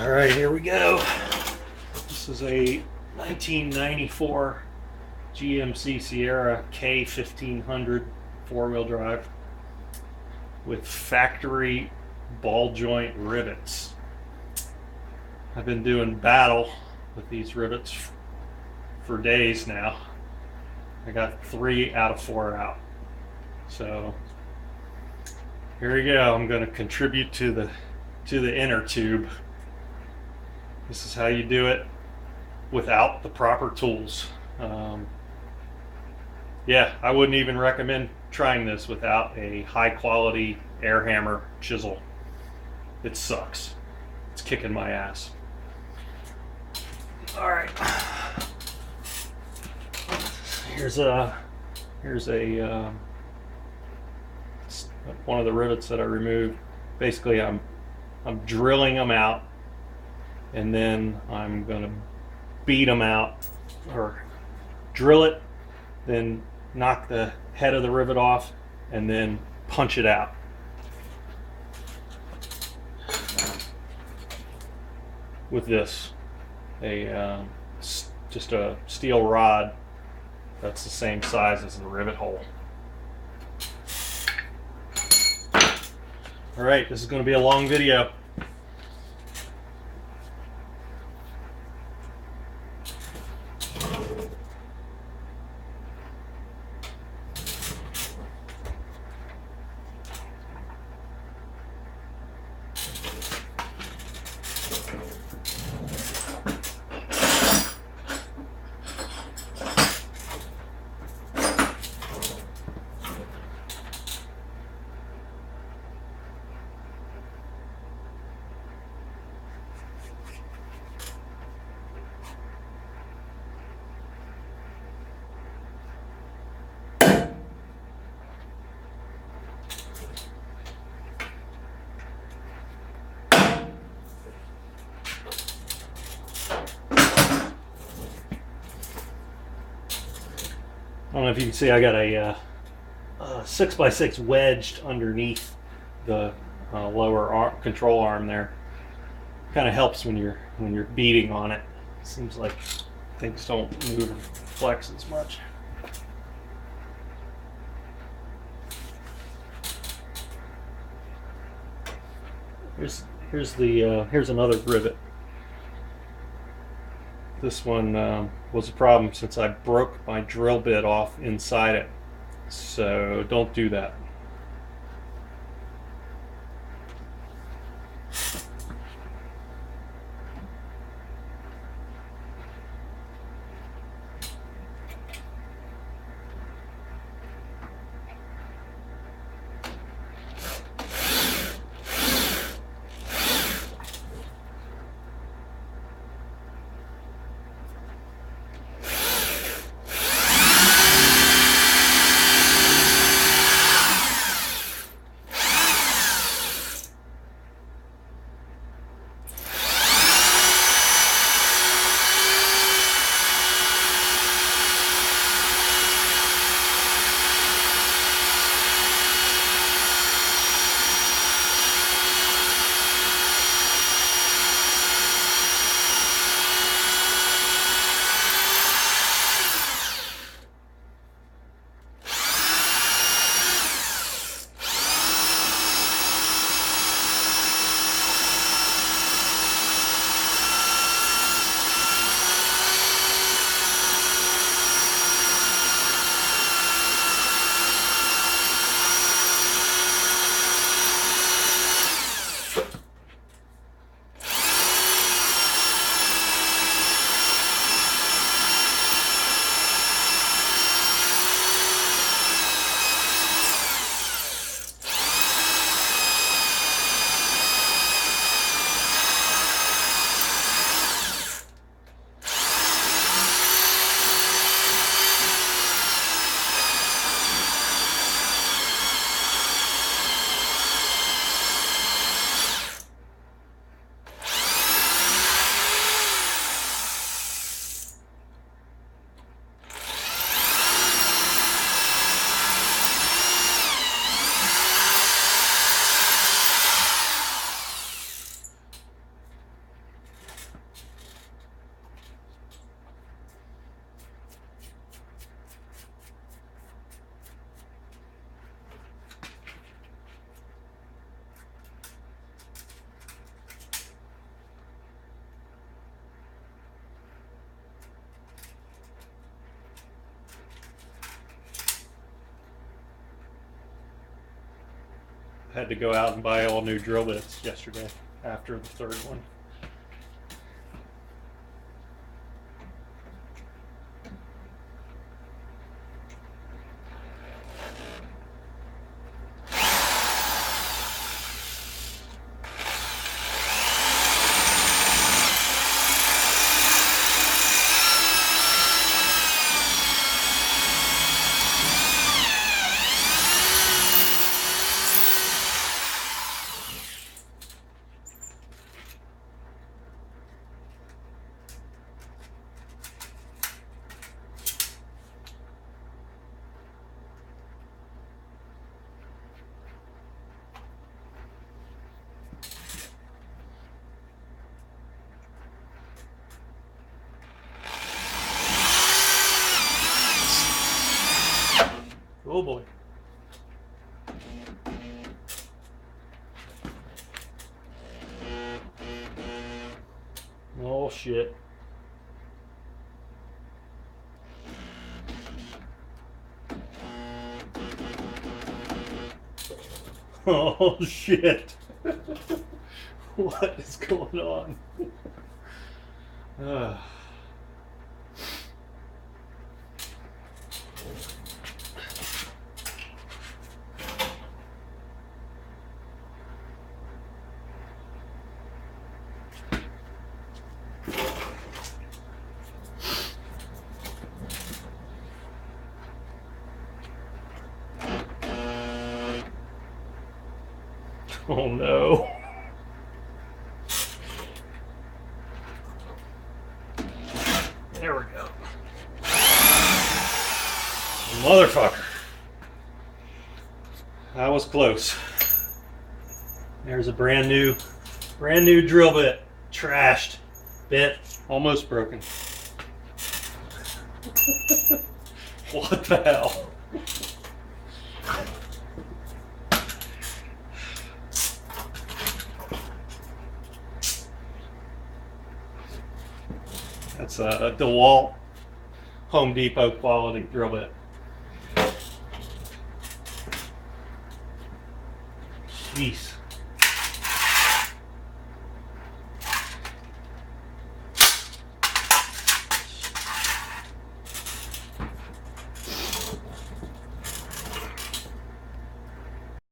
All right, here we go. This is a 1994 GMC Sierra K1500 four-wheel drive with factory ball joint rivets. I've been doing battle with these rivets for days now. I got 3 out of 4 out. So here we go. I'm going to contribute to the inner tube. This is how you do it without the proper tools. Yeah, I wouldn't even recommend trying this without a high quality air hammer chisel. It sucks. It's kicking my ass. All right. Here's one of the rivets that I removed. Basically, I'm drilling them out, and then I'm gonna beat them out, or drill it, then knock the head of the rivet off, and then punch it out. With this, just a steel rod that's the same size as the rivet hole. All right, this is going to be a long video. I don't know if you can see, I got a 6x6 wedged underneath the lower control arm there. Kind of helps when you're beating on it. Seems like things don't move and flex as much. Here's another rivet. This one was a problem since I broke my drill bit off inside it. So don't do that. had to go out and buy all new drill bits yesterday after the third one. Oh boy. Oh shit. Oh shit. What is going on? Oh no. There we go. Motherfucker. That was close. There's a brand new drill bit. Trashed. Bit. Almost broken. What the hell? That's a DeWalt Home Depot quality drill bit. Jeez.